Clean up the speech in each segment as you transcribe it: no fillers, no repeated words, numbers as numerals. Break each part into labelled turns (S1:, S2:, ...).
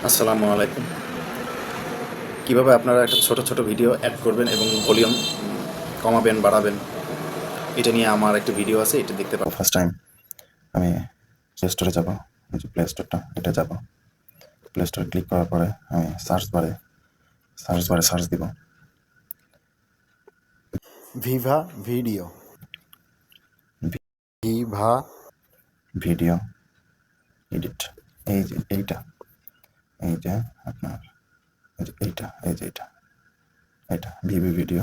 S1: আসসালামু আলাইকুম। কীভাবে আপনারা একটা ছোট ছোট ভিডিও অ্যাড করবেন এবং ভলিউম কমাবেন বাড়াবেন, এটা নিয়ে আমার একটা ভিডিও আছে, এটা দেখতে পারেন।
S2: ফার্স্ট টাইম আমি প্লে স্টোরে যাবো, এই যে প্লে স্টোরটা, এটা যাব। প্লে স্টোরে ক্লিক করার পরে আমি সার্চ বারে সার্চ দিব
S3: Viva video, Viva
S2: video edit. এই যে এইটা, এই যে আপনার এই যে এইটা, এই যে এটা ভিভি ভিডিও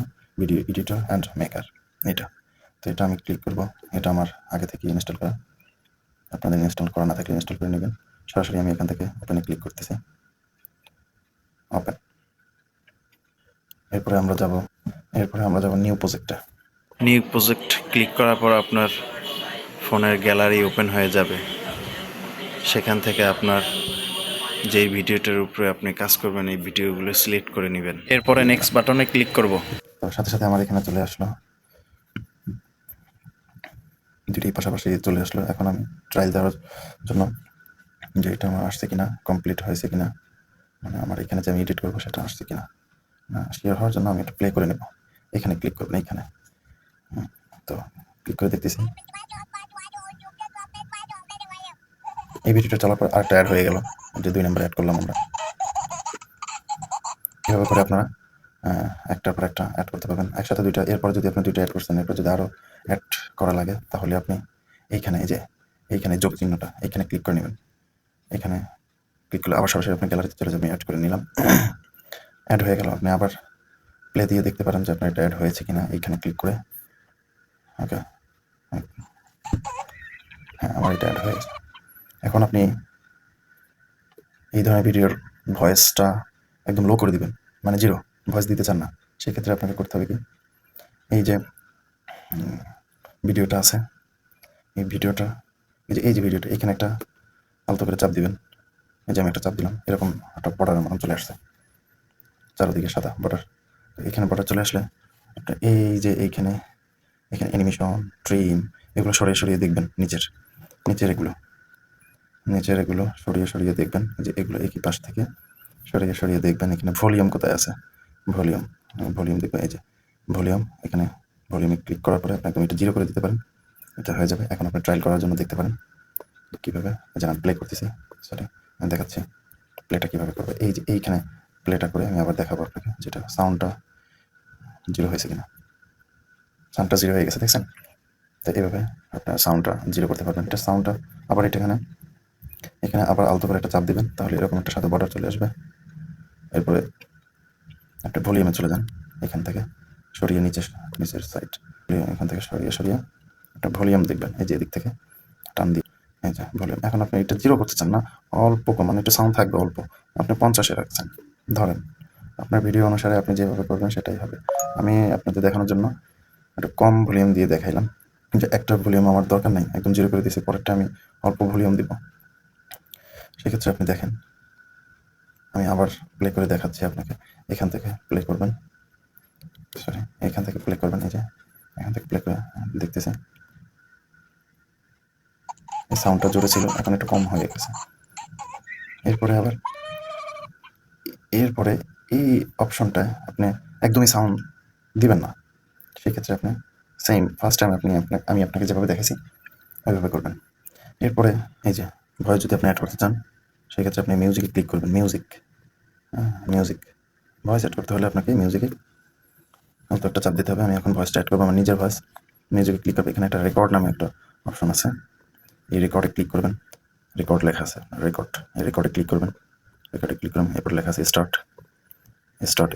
S2: এডিটর অ্যান্ড মেকার, এটা। তো এটা আমি ক্লিক করব। এটা আমার আগে থেকে ইনস্টল করা, আপনাদের ইনস্টল করা না থাকলে ইনস্টল করে নেবেন। সরাসরি আমি এখান থেকে ওপেনে ক্লিক করতেছি, ওপেন। এরপরে আমরা যাব নিউ প্রজেক্টে।
S1: নিউ প্রজেক্ট ক্লিক করার পর আপনার ফোনের গ্যালারি ওপেন হয়ে যাবে। সেখান থেকে আপনার যেই ভিডিওটার উপরে আপনি কাজ করবেন এই ভিডিওগুলো সিলেক্ট করে নেবেন। এরপরে নেক্সট বাটনে ক্লিক করব।
S2: তো সাথে সাথে আমার এখানে চলে আসলো, দুটোই পাশাপাশি চলে আসলো। এখন আমি ট্রায়াল দেওয়ার জন্য যে এটা আমার আসছে কিনা, কমপ্লিট হয়েছে কিনা, মানে আমার এখানে যে আমি এডিট করবো সেটা আসছে কিনা, না শেয়ার হওয়ার জন্য আমি এটা প্লে করে নেব। এখানে ক্লিক করবেন, এইখানে। তো ক্লিক করে দেখতেছি এই ভিডিওটা চলার পর আরেকটা অ্যাড হয়ে গেল, যে 2 নম্বর অ্যাড করলাম আমরা। এভাবে করে আপনারা একটার পর একটা অ্যাড করতে পারবেন একসাথে দুইটা। এরপর যদি আপনি দুইটা অ্যাড করছেন, এরপর যদি আরও অ্যাড করা লাগে তাহলে আপনি এইখানে, এই যে এইখানে যোগ চিহ্নটা, এইখানে ক্লিক করে নেবেন। এখানে ক্লিক করলে আবার সরাসরি আপনি গ্যালারিতে চলে যাবেন। অ্যাড করে নিলাম, অ্যাড হয়ে গেল। আপনি আবার প্লে দিয়ে দেখতে পারেন যে আপনার এটা অ্যাড হয়েছে কিনা, এইখানে ক্লিক করে। ওকে, হ্যাঁ, আমার এটা অ্যাড হয়েছে। এখন আপনি এই ধরনের ভিডিওর ভয়েসটা একদম লো করে দিবেন, মানে জিরো ভয়েস দিতে চান না। সেক্ষেত্রে আপনাকে করতে হবে কি, এই যে ভিডিওটা আছে, এই ভিডিওটা, এই যে ভিডিওটা, এখানে একটা আলতো করে চাপ দিবেন। এই যে আমি একটা চাপ দিলাম, এরকম একটা বর্ডারের মতন চলে আসছে, চারদিকে সাদা বর্ডার। এখানে বর্ডার চলে আসলে আপনার এই যে এখানে অ্যানিমেশন, ট্রিম, এগুলো সরিয়ে সরিয়ে দেখবেন। নিচের এগুলো সরিয়ে দেখবেন, যে এগুলো একই পাশ থেকে সরিয়ে দেখবেন। এখানে ভলিউম কোথায় আছে, ভলিউম দেখবেন। এই যে ভলিউম, এখানে ভলিউমে ক্লিক করার পরে আপনি একদম এটা জিরো করে দিতে পারেন, এটা হয়ে যাবে। এখন আপনি ট্রায়াল করার জন্য দেখতে পারেন কীভাবে। যে আমি প্লে করতেছি, সরি আমি দেখাচ্ছি প্লেটা কীভাবে করবে। এই যে এইখানে প্লেটা করে আমি আবার দেখাবো আপনাকে, যেটা সাউন্ডটা জিরো হয়েছে কিনা। সাউন্ডটা জিরো হয়ে গেছে, দেখছেন? তো এইভাবে আপনার সাউন্ডটা জিরো করতে পারবেন। এটা সাউন্ডটা আবার এখানে আবার আলতো করে একটা চাপ দিবেন, তাহলে এরকম একটা সাদা বর্ডার চলে আসবে। এরপরে আপনি ভলিউমে চলে যান, এখান থেকে সরিয়ে নিচের সাইড, এখান থেকে সরিয়ে একটা ভলিউম দেখবেন। এই যে এদিক থেকে টান দিয়ে, এই যে ভলিউম। এখন আপনি এটা জিরো করতে চান না, অল্প মানে একটু সাউন্ড থাকবে অল্প, আপনি 50-এ রাখছেন ধরেন। আপনার ভিডিও অনুসারে আপনি যেভাবে করবেন সেটাই হবে। আমি আপনাদের দেখানোর জন্য একটা কম ভলিউম দিয়ে দেখাইলাম, যে একটা ভলিউম আমার দরকার নাই, একদম জিরো করে দিয়েছি। পরেরটা আমি অল্প ভলিউম দিব। সেক্ষেত্রে আপনি দেখেন, আমি আবার প্লে করে দেখাচ্ছি আপনাকে। এখান থেকে প্লে করবেন, সরি এখান থেকে প্লে করবেন। এই যে এখান থেকে প্লে করে দেখতেছি এই সাউন্ডটা জোরে ছিল, এখন একটু কম হয়ে গেছে। এরপরে এই অপশনটায় আপনি একদমই সাউন্ড দিবেন না। সেক্ষেত্রে আপনি সেম ফার্স্ট টাইম আমি আপনাকে যেভাবে দেখেছি ওইভাবে করবেন। এরপরে এই যে ভয়েস যদি আপনি অ্যাড করতে চান, সেক্ষেত্রে আপনি মিউজিকে ক্লিক করবেন। মিউজিক ভয়েস অ্যাড করতে হলে আপনাকে মিউজিকে অল্প একটা চাপ দিতে হবে। আমি এখন ভয়েসটা অ্যাড করবো, আমার নিজের ভয়েস। মিউজিকে ক্লিক করবে, এখানে একটা রেকর্ড নামে একটা অপশন আছে, এই রেকর্ডে ক্লিক করবেন। রেকর্ড লেখা আছে, রেকর্ডে ক্লিক করবেন। এরপর লেখা আছে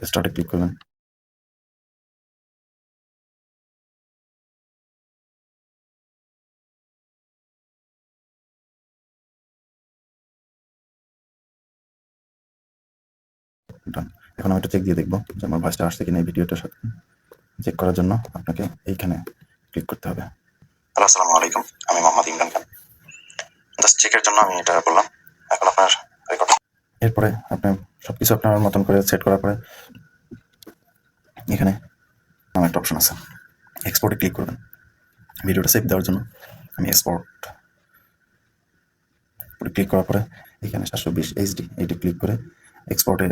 S2: স্টার্টে ক্লিক করবেন। ডান। এখন আমি এটা চেক দিয়ে দেখবো যে আমার ভয়েসটা আসছে কিনা। এই ভিডিওটার সাথে চেক করার জন্য আপনাকে এইখানে ক্লিক করতে হবে। আসসালামু আলাইকুম, আমি মোহাম্মদ ইমরান খান। জাস্ট চেকের জন্য আমি এটা বললাম। এখন আপনার রেকর্ড। এরপরে আপনি সবকিছু আপনার মতন করে সেট করার পরে এখানে আমার একটা অপশন আছে, এক্সপোর্টে ক্লিক করবেন। ভিডিওটা সেভ দেওয়ার জন্য আমি এক্সপোর্ট ক্লিক করার পরে এখানে 720 HD এইটা ক্লিক করে এক্সপোর্টে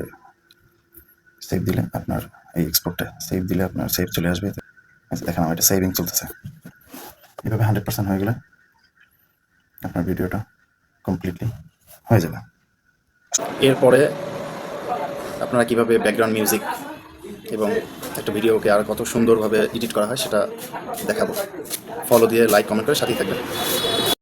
S2: সেভ দিলে আপনার এই এক্সপোর্টে সেভ দিলে আপনার সেভ চলে আসবে। দেখেন আমার এটা সেভিং চলতেছে। এভাবে 100% হয়ে গেলে আপনার ভিডিওটা কমপ্লিটলি হয়ে যাবে। এরপরে আপনারা কিভাবে ব্যাকগ্রাউন্ড মিউজিক এবং একটা ভিডিওকে আর কত সুন্দরভাবে এডিট করা হয় সেটা দেখাবো। ফলো দিয়ে লাইক কমেন্ট করে সাথেই থাকবেন।